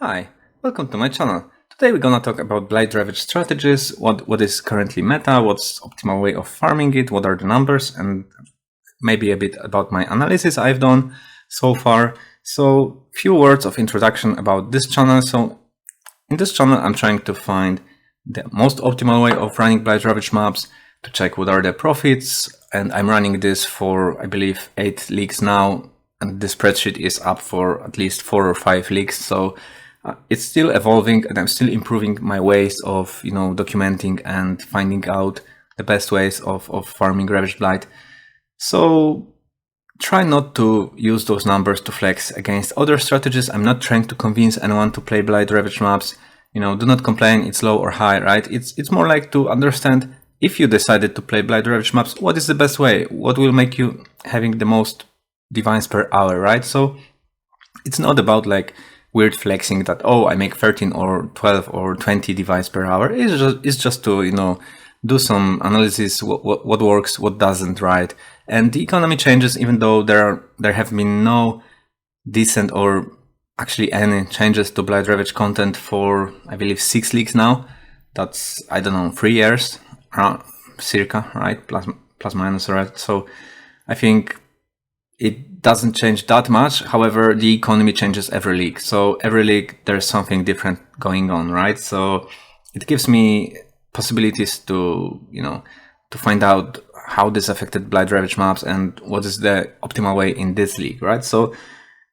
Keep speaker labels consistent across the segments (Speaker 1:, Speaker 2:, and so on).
Speaker 1: Hi, welcome to my channel. Today we're gonna talk about Blight-Ravaged strategies, what is currently meta, what's optimal way of farming it, what are the numbers, and maybe a bit about my analysis I've done so far. So, few words of introduction about this channel. So, in this channel I'm trying to find the most optimal way of running Blight-Ravaged maps, to check what are the profits, and I'm running this for, I believe, 8 leagues now, and the spreadsheet is up for at least 4 or 5 leagues, so it's still evolving, and I'm still improving my ways of, documenting and finding out the best ways of farming Ravaged Blight. So try not to use those numbers to flex against other strategies. I'm not trying to convince anyone to play Blight-Ravaged maps. Do not complain it's low or high, right? It's more like to understand, if you decided to play Blight-Ravaged maps, what is the best way? What will make you having the most divines per hour, right? So it's not about like weird flexing that, oh, I make 13 or 12 or 20 divines per hour. It's just to, do some analysis, what works, what doesn't, right? And the economy changes, even though there have been no decent or actually any changes to Blight-Ravaged content for, I believe, 6 leagues now. That's, I don't know, 3 years, circa, right? Plus minus, right? So I think it doesn't change that much. However, the economy changes every league. So every league, there's something different going on, right? So it gives me possibilities to, to find out how this affected Blight-Ravaged maps and what is the optimal way in this league, right? So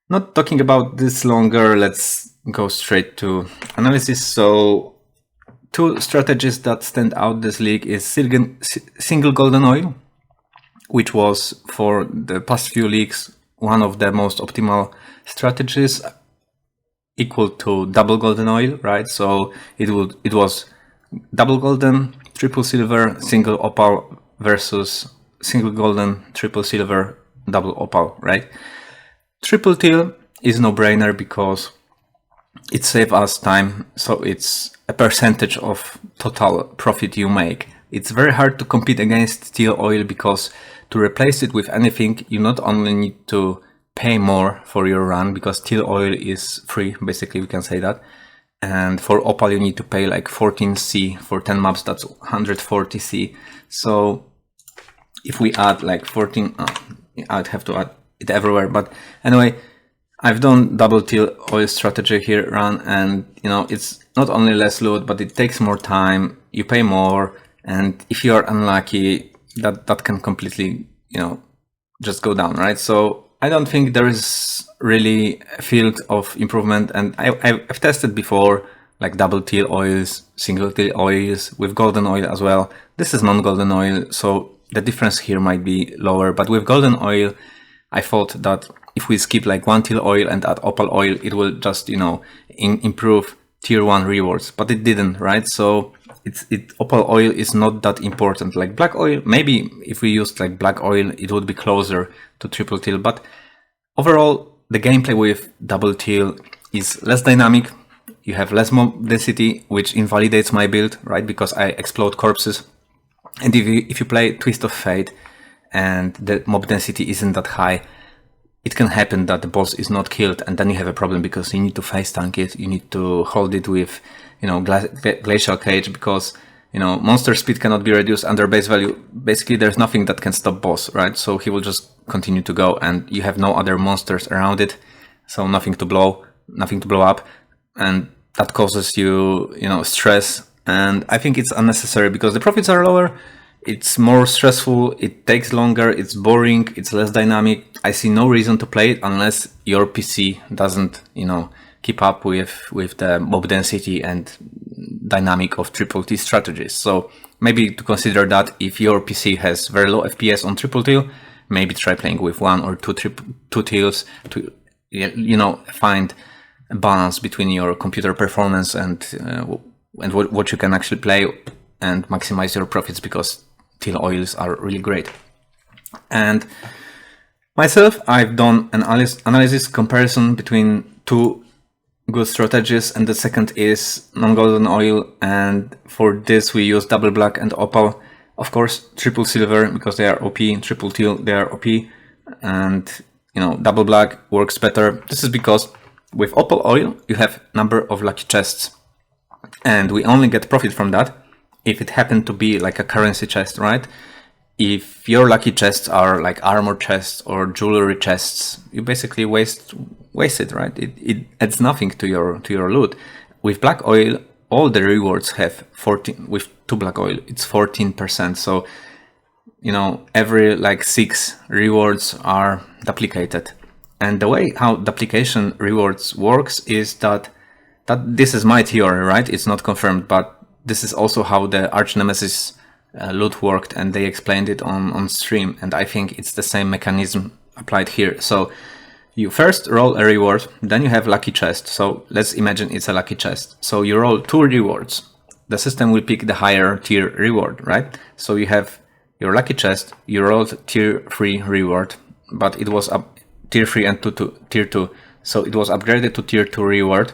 Speaker 1: not talking about this longer, let's go straight to analysis. So 2 strategies that stand out this league is single golden oil, which was for the past few leagues one of the most optimal strategies, equal to double golden oil, right? So it was double golden, triple silver, single opal versus single golden, triple silver, double opal, right? Triple teal is no-brainer because it saves us time, so it's a percentage of total profit you make. It's very hard to compete against teal oil because to replace it with anything, you not only need to pay more for your run, because teal oil is free, basically we can say that. And for opal you need to pay like 14C for 10 maps, that's 140C. So if we add like 14, I'd have to add it everywhere. But anyway, I've done double teal oil strategy here run, and it's not only less loot, but it takes more time, you pay more, and if you are unlucky, that can completely, just go down, right? So I don't think there is really a field of improvement, and I've tested before, like double teal oils, single teal oils, with golden oil as well. This is non-golden oil, so the difference here might be lower, but with golden oil, I thought that if we skip like 1 teal oil and add opal oil, it will just, improve tier 1 rewards, but it didn't, right? So opal oil is not that important. Like black oil, maybe if we used like black oil, it would be closer to triple teal, but overall the gameplay with double teal is less dynamic. You have less mob density, which invalidates my build, right? Because I explode corpses. And if you play Twist of Fate and the mob density isn't that high, it can happen that the boss is not killed, and then you have a problem because you need to face tank it, you need to hold it with, glacial cage, because, monster speed cannot be reduced under base value. Basically, there's nothing that can stop boss, right? So he will just continue to go, and you have no other monsters around it, so nothing to blow up, and that causes you, stress. And I think it's unnecessary because the profits are lower. It's more stressful, it takes longer, it's boring, it's less dynamic. I see no reason to play it unless your PC doesn't, keep up with the mob density and dynamic of triple T strategies. So maybe to consider that if your PC has very low FPS on triple teal, maybe try playing with 1 or 2 teals to, find a balance between your computer performance and what you can actually play, and maximize your profits, because teal oils are really great. And myself, I've done an analysis comparison between 2 good strategies, and the second is non-golden oil, and for this we use double black and opal. Of course, triple silver because they are OP, triple teal they are OP, and double black works better. This is because With opal oil, you have number of lucky chests, and we only get profit from that if it happened to be like a currency chest, right? If your lucky chests are like armor chests or jewelry chests, you basically waste it, right? It adds nothing to your loot. With black oil, all the rewards have 14. With 2 black oil, it's 14%. So you know, every like 6 rewards are duplicated. And the way how duplication rewards works is that this is my theory, right? It's not confirmed, but this is also how the Arch Nemesis loot worked, and they explained it on stream, and I think it's the same mechanism applied here. So you first roll a reward, then you have lucky chest. So let's imagine it's a lucky chest. So you roll 2 rewards. The system will pick the higher tier reward, right? So you have your lucky chest, you rolled tier 3 reward, but it was up tier 3 and tier 2. So it was upgraded to tier 2 reward.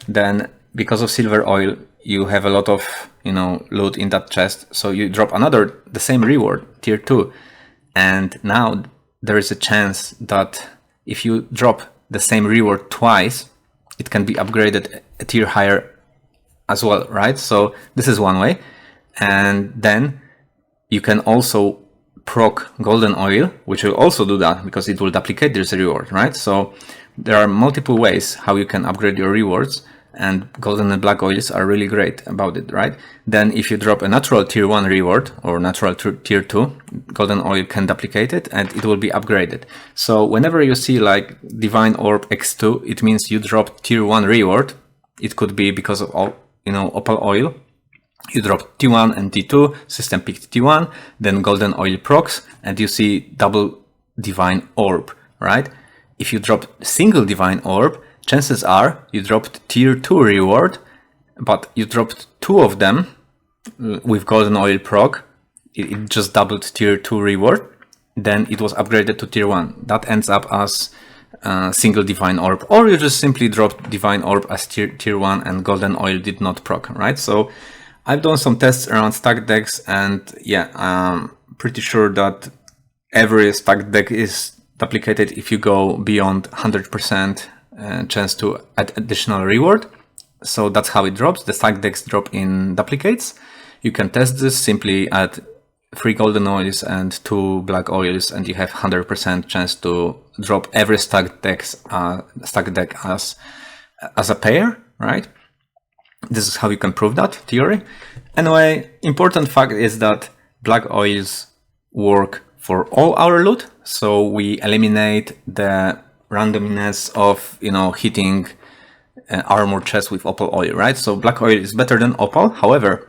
Speaker 1: Then because of silver oil, you have a lot of, you know, loot in that chest. So you drop the same reward, tier 2. And now there is a chance that if you drop the same reward twice, it can be upgraded a tier higher as well, right? So this is one way. And then you can also proc golden oil, which will also do that because it will duplicate this reward, right? So there are multiple ways how you can upgrade your rewards, and golden and black oils are really great about it, right? Then if you drop a natural tier 1 reward or natural tier 2, golden oil can duplicate it and it will be upgraded. So whenever you see like divine orb x2, it means you drop tier 1 reward. It could be because of all, you know, opal oil. You drop T1 and T2, system picked T1, then golden oil procs, and you see double divine orb, right? If you drop single divine orb, chances are you dropped tier 2 reward, but you dropped 2 of them with golden oil proc. It just doubled tier 2 reward, then it was upgraded to tier 1. That ends up as single divine orb, or you just simply dropped divine orb as tier 1 and golden oil did not proc, right? So I've done some tests around stack decks, and yeah, I'm pretty sure that every stack deck is duplicated if you go beyond 100% chance to add additional reward. So that's how it drops. The stack decks drop in duplicates. You can test this, simply add 3 golden oils and 2 black oils, and you have 100% chance to drop every stack deck as a pair, right? This is how you can prove that theory. Anyway, important fact is that black oils work for all our loot. So we eliminate the randomness of, you know, hitting armor chest with opal oil, right? So black oil is better than opal. However,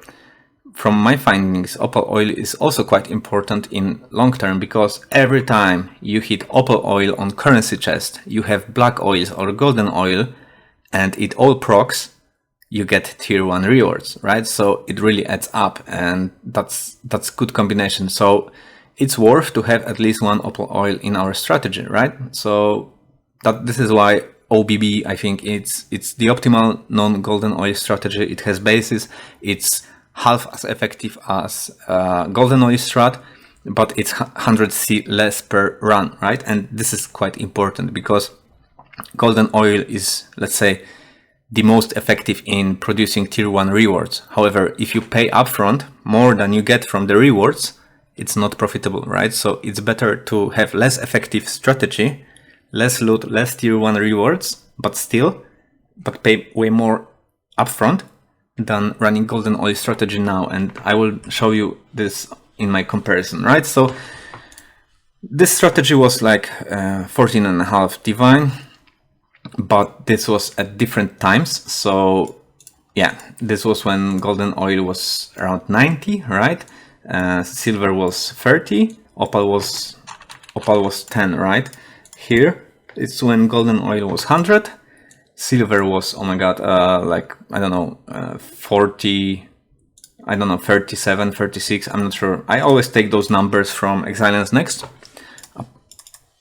Speaker 1: from my findings, opal oil is also quite important in long term, because every time you hit opal oil on currency chest, you have black oils or golden oil, and it all procs. You get tier 1 rewards, right? So it really adds up, and that's good combination. So it's worth to have at least 1 opal oil in our strategy, right? So this is why OBB, I think it's the optimal non-golden oil strategy. It has bases. It's half as effective as golden oil strat, but it's 100C less per run, right? And this is quite important because golden oil is, let's say, the most effective in producing tier 1 rewards. However, if you pay upfront more than you get from the rewards, it's not profitable, right? So it's better to have less effective strategy, less loot, less tier 1 rewards, but pay way more upfront than running golden oil strategy now. And I will show you this in my comparison, right? So this strategy was like 14.5 divine, but this was at different times. So yeah, this was when golden oil was around 90, right? Silver was 30, opal was 10, right? Here it's when golden oil was 100, silver was, oh my god, like, I don't know, 40, I don't know, 37, 36, I'm not sure. I always take those numbers from Exilians Next.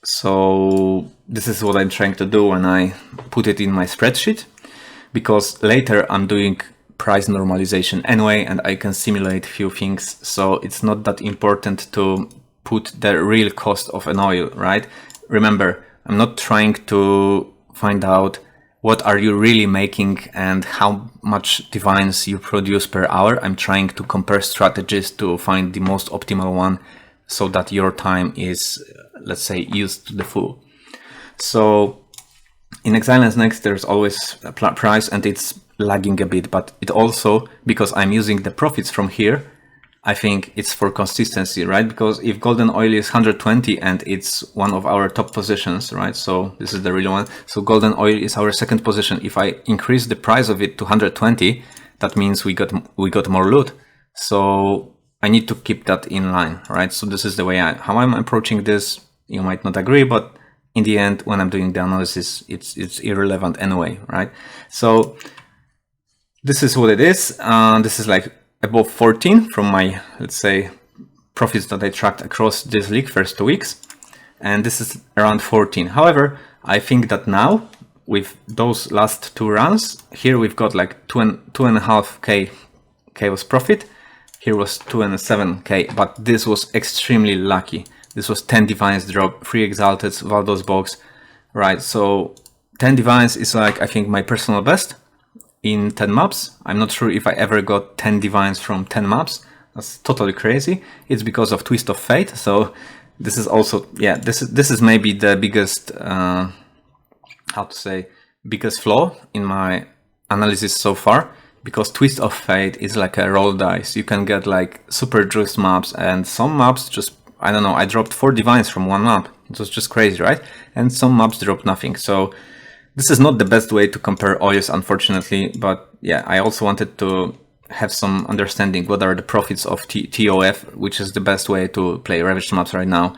Speaker 1: So this is what I'm trying to do when I put it in my spreadsheet, because later I'm doing price normalization anyway, and I can simulate few things. So it's not that important to put the real cost of an oil, right? Remember, I'm not trying to find out what are you really making and how much divines you produce per hour. I'm trying to compare strategies to find the most optimal one so that your time is, let's say, used to the full. So in Exile Next, there's always a price and it's lagging a bit, but it also, because I'm using the profits from here, I think it's for consistency, right? Because if golden oil is 120 and it's one of our top positions, right? So this is the real one. So golden oil is our second position. If I increase the price of it to 120, that means we got more loot. So I need to keep that in line, right? So this is the way how I'm approaching this. You might not agree, but in the end, when I'm doing the analysis, it's irrelevant anyway, right? So this is what it is. This is like above 14 from my, let's say, profits that I tracked across this league first 2 weeks. And this is around 14. However, I think that now with those last 2 runs, here we've got like 2.5k chaos profit. Here was 2.7k, but this was extremely lucky. This was 10 divines drop, 3 exalted, Valdo's box, right? So 10 divines is like, I think, my personal best in 10 maps. I'm not sure if I ever got 10 divines from 10 maps. That's totally crazy. It's because of Twist of Fate. So this is also, yeah, this is maybe the biggest, biggest flaw in my analysis so far, because Twist of Fate is like a roll dice. You can get like super juiced maps, and some maps just, I don't know, I dropped 4 divines from one map. It was just crazy, right? And some maps dropped nothing. So this is not the best way to compare oils, unfortunately, but yeah, I also wanted to have some understanding what are the profits of TOF, which is the best way to play Ravaged maps right now.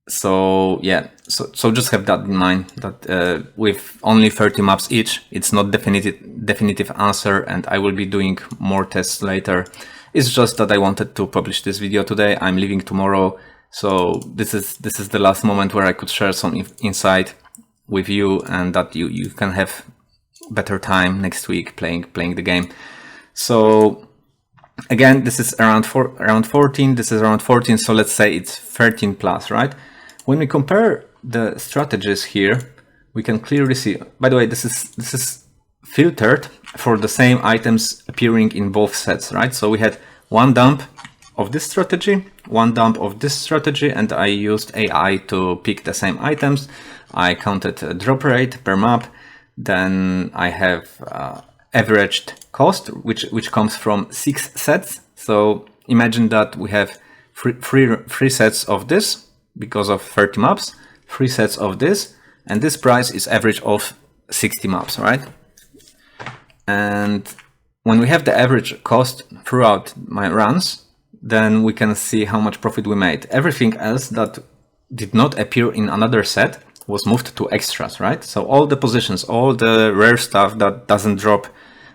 Speaker 1: So yeah, so just have that in mind, that with only 30 maps each, it's not definitive answer, and I will be doing more tests later. It's just that I wanted to publish this video today. I'm leaving tomorrow, so this is the last moment where I could share some insight with you, and that you can have better time next week playing the game. So again, this is around 14, this is around 14, so let's say it's 13 plus, right? When we compare the strategies here, we can clearly see, by the way, this is filtered for the same items appearing in both sets, right? So we had one dump of this strategy, one dump of this strategy, and I used AI to pick the same items. I counted a drop rate per map. Then I have averaged cost, which comes from 6 sets. So imagine that we have three sets of this because of 30 maps, 3 sets of this, and this price is average of 60 maps, right? And when we have the average cost throughout my runs, then we can see how much profit we made. Everything else that did not appear in another set was moved to extras, right? So all the positions, all the rare stuff that doesn't drop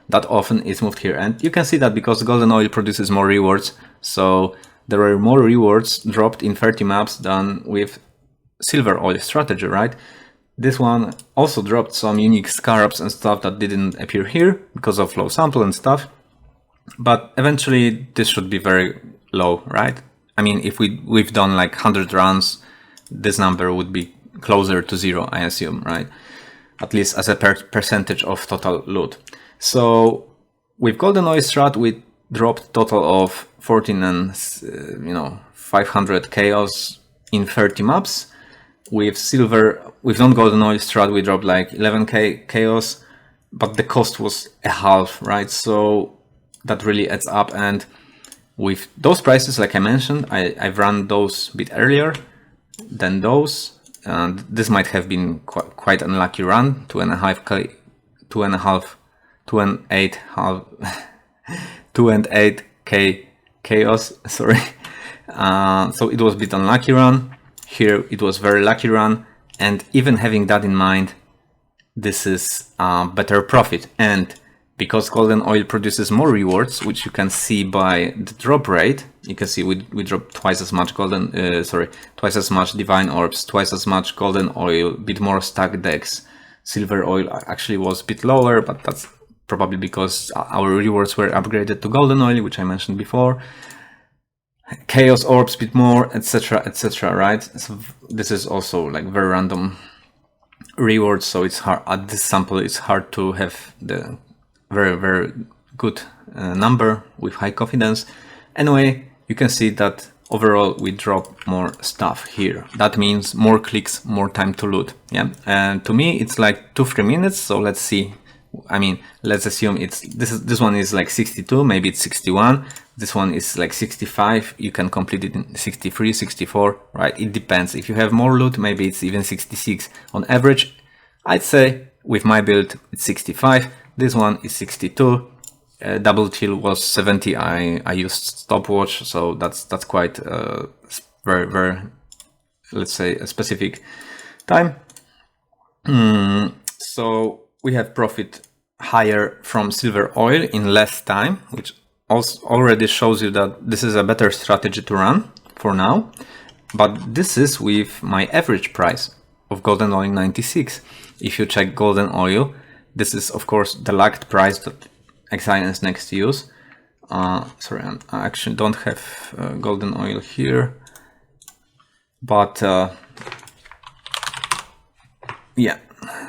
Speaker 1: that often is moved here. And you can see that because golden oil produces more rewards. So there are more rewards dropped in 30 maps than with silver oil strategy, right? This one also dropped some unique scarabs and stuff that didn't appear here because of low sample and stuff. But eventually this should be very low, right? I mean, if we've done like 100 runs, this number would be closer to 0, I assume, right? At least as a percentage of total loot. So with golden oil strat, we dropped total of 14 and 500 chaos in 30 maps. With silver, with non-golden oil strat, we dropped like 11k chaos, but the cost was a half, right? So that really adds up. And with those prices, like I mentioned, I've run those a bit earlier than those. And this might have been quite unlucky run, 2.5k, 2.8k chaos, sorry. So it was a bit unlucky run. Here it was very lucky run, and even having that in mind, this is better profit. And because golden oil produces more rewards, which you can see by the drop rate, you can see we dropped twice as much twice as much divine orbs, twice as much golden oil, bit more stack decks. Silver oil actually was a bit lower, but that's probably because our rewards were upgraded to golden oil, which I mentioned before. Chaos orbs bit more, etc, etc, right? So this is also like very random rewards, so it's hard at this sample. It's hard to have the very good number with high confidence. Anyway, you can see that overall we drop more stuff here. That means more clicks, more time to load. Yeah, and to me it's like 2-3 minutes. So let's see. I mean, let's assume this one is like 62, maybe it's 61. This one is like 65. You can complete it in 63, 64, right? It depends. If you have more loot, maybe it's even 66. On average, I'd say with my build, it's 65. This one is 62. Double chill was 70. I used stopwatch, so that's quite very, let's say, a specific time. So we have profit higher from silver oil in less time, which also already shows you that this is a better strategy to run for now. But this is with my average price of golden oil 96. If you check golden oil, this is of course the lagged price that Exilence next use. Sorry, I actually don't have golden oil here, but yeah,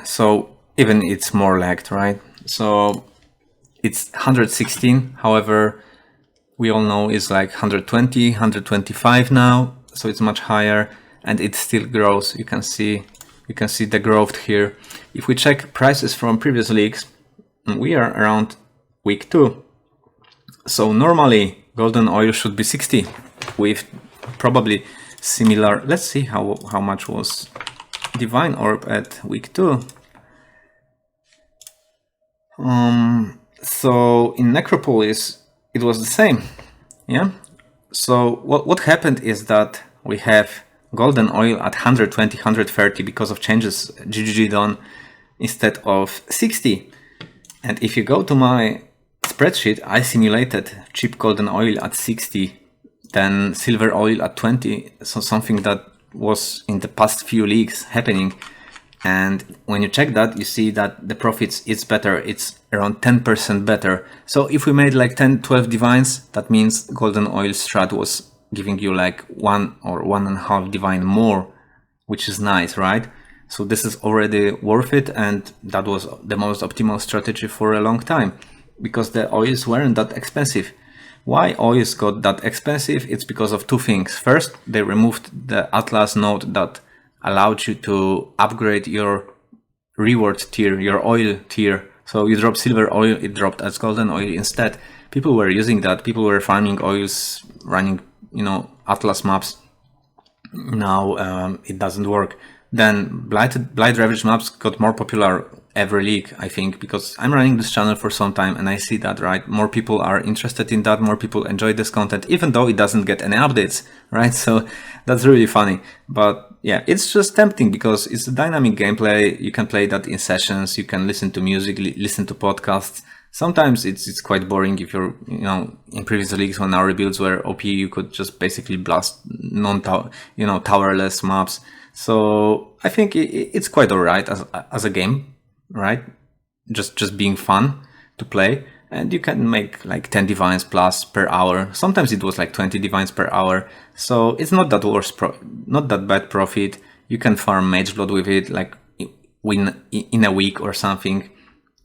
Speaker 1: so even it's more lagged, right? So it's 116. However, we all know it's like 120, 125 now, so it's much higher, and it still grows. You can see the growth here. If we check prices from previous leagues, we are around week 2. So normally golden oil should be 60 with probably similar. Let's see how much was divine orb at week 2. So in Necropolis it was the same. Yeah. So what happened is that we have golden oil at 120, 130 because of changes GGG done instead of 60. And if you go to my spreadsheet, I simulated cheap golden oil at 60, then silver oil at 20. So something that was in the past few leagues happening. And when you check that, you see that the profits, it's better. It's around 10% better. So if we made like 10, 12 divines, that means golden oil strat was giving you like 1 or 1.5 divine more, which is nice, right? So this is already worth it. And that was the most optimal strategy for a long time because the oils weren't that expensive. Why oils got that expensive? It's because of two things. First, they removed the Atlas node that allowed you to upgrade your reward tier, your oil tier. So you drop silver oil, it dropped as golden oil instead. People were using that. People were farming oils, running, Atlas maps. Now it doesn't work. Then Blight-Ravaged maps got more popular every league, I think, because I'm running this channel for some time and I see that, right? More people are interested in that, more people enjoy this content, even though it doesn't get any updates, right? So that's really funny. But yeah, it's just tempting because it's a dynamic gameplay. You can play that in sessions, you can listen to music, listen to podcasts. Sometimes it's quite boring if you're, in previous leagues when our rebuilds were OP, you could just basically blast towerless maps. So I think it's quite alright as a game, right? Just being fun to play, and you can make like 10 divines plus per hour. Sometimes it was like 20 divines per hour. So it's not that not that bad profit. You can farm Mage Blood with it, like win in a week or something.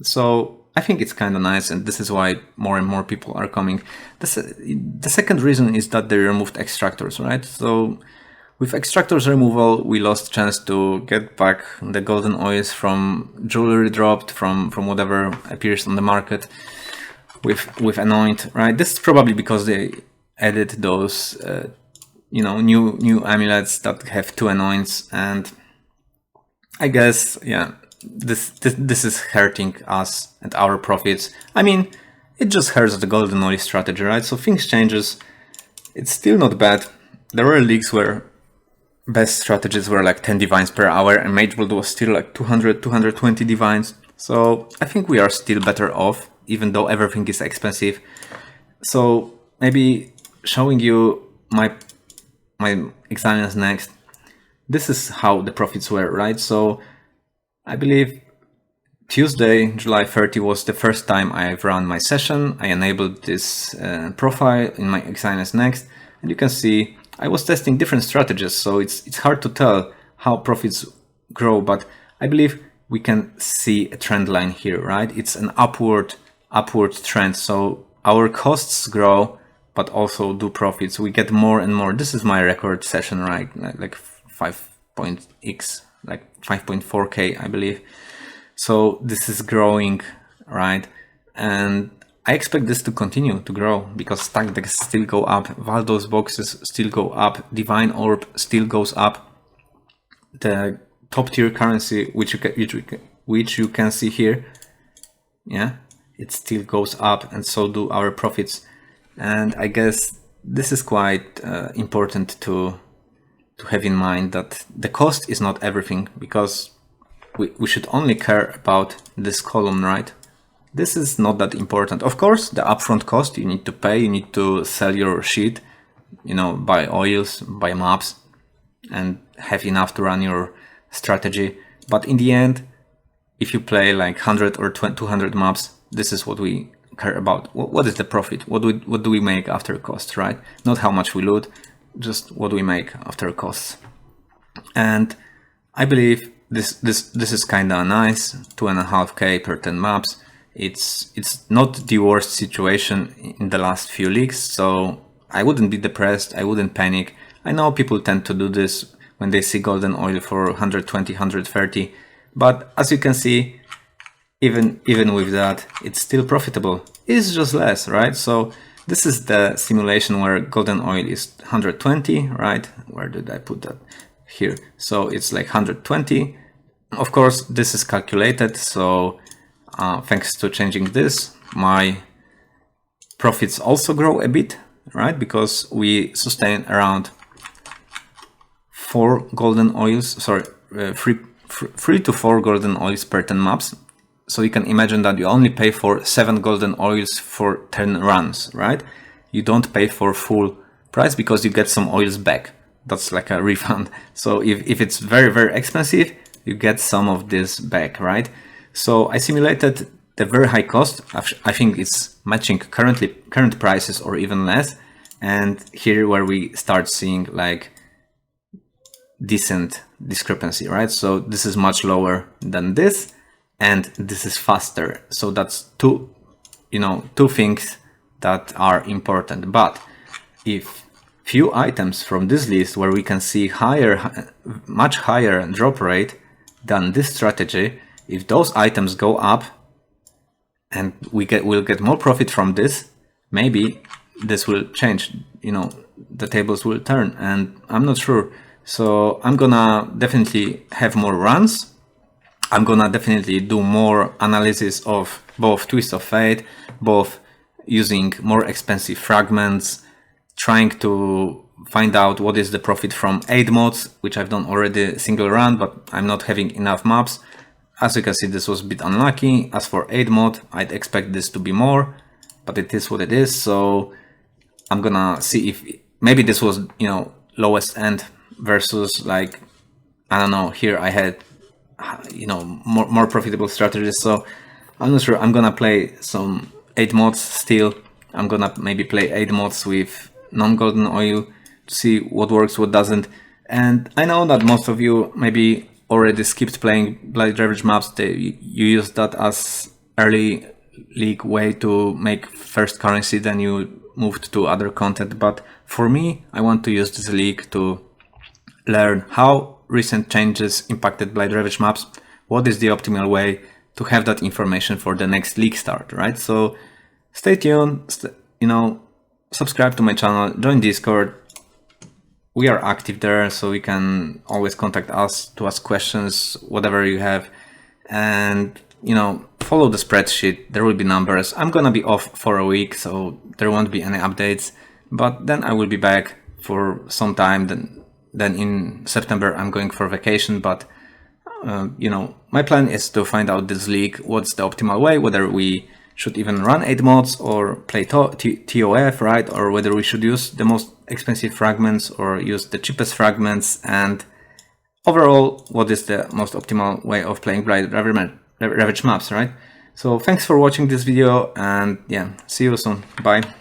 Speaker 1: So I think it's kind of nice, and this is why more and more people are coming. The second reason is that they removed extractors, right? So with extractors removal, we lost chance to get back the golden oils from jewelry dropped, from whatever appears on the market with Anoint, right? This is probably because they added those, new amulets that have 2 Anoints, and I guess, yeah, this is hurting us and our profits. I mean, it just hurts the golden oil strategy, right? So things changes. It's still not bad. There were leagues where best strategies were like 10 divines per hour and Mage Build was still like 200, 220 divines. So I think we are still better off, even though everything is expensive. So maybe showing you my examiners next. This is how the profits were, right? So I believe Tuesday, July 30 was the first time I've run my session. I enabled this profile in my examiners next, and you can see I was testing different strategies, so it's hard to tell how profits grow, but I believe we can see a trend line here, right? It's an upward trend. So our costs grow, but also do profits. We get more and more. This is my record session, right? Like 5.x, like 5.4K, I believe. So this is growing, right? And I expect this to continue to grow because stack decks still go up, Valdos boxes still go up, Divine Orb still goes up. The top tier currency, which you can see here, yeah, it still goes up, and so do our profits. And I guess this is quite important to have in mind, that the cost is not everything, because we should only care about this column, right? This is not that important. Of course, the upfront cost you need to pay, you need to sell your shit, you know, buy oils, buy maps, and have enough to run your strategy. But in the end, if you play like 100 or 200 maps, this is what we care about. What is the profit? What do we make after costs, right? Not how much we loot, just what we make after costs. And I believe this is kind of nice. 2.5K per 10 maps. It's not the worst situation in the last few leagues, so I wouldn't be depressed, I wouldn't panic. I know people tend to do this when they see golden oil for 120, 130, but as you can see, even with that, it's still profitable. It's just less, right? So this is the simulation where golden oil is 120, right? Where did I put that? Here. So it's like 120. Of course, this is calculated, so thanks to changing this, my profits also grow a bit, right? Because we sustain around 4 golden oils, sorry, 3 to 4 golden oils per 10 maps. So you can imagine that you only pay for 7 golden oils for 10 runs, right? You don't pay for full price because you get some oils back. That's like a refund. So if it's very, very expensive, you get some of this back, right? So I simulated the very high cost. I think it's matching current prices or even less. And here where we start seeing like decent discrepancy, right? So this is much lower than this, and this is faster. So that's two things that are important. But if few items from this list where we can see much higher drop rate than this strategy, if those items go up and we'll get more profit from this, maybe this will change, the tables will turn, and I'm not sure. So I'm gonna definitely have more runs. I'm gonna definitely do more analysis of both Twist of Fate, both using more expensive fragments, trying to find out what is the profit from aid mods, which I've done already single run, but I'm not having enough maps. As you can see, this was a bit unlucky. As for aid mod, I'd expect this to be more, but it is what it is. So I'm gonna see if maybe this was, lowest end versus like, I don't know, here I had, more profitable strategies. So I'm not sure. I'm gonna play some aid mods still. I'm gonna maybe play aid mods with non-golden oil to see what works, what doesn't. And I know that most of you maybe already skipped playing Blight-Ravaged maps. You use that as early league way to make first currency, then you moved to other content. But for me, I want to use this league to learn how recent changes impacted Blight-Ravaged maps, what is the optimal way to have that information for the next league start, right? So stay tuned, subscribe to my channel, join Discord. We are active there, so you can always contact us to ask questions, whatever you have. And, follow the spreadsheet. There will be numbers. I'm gonna be off for a week, so there won't be any updates. But then I will be back for some time. Then in September, I'm going for vacation. But, my plan is to find out this league, what's the optimal way, whether we should even run 8 mods or play TOF, right? Or whether we should use the most expensive fragments or use the cheapest fragments, and overall, what is the most optimal way of playing Blight-Ravaged maps, right? So thanks for watching this video, and yeah, see you soon. Bye.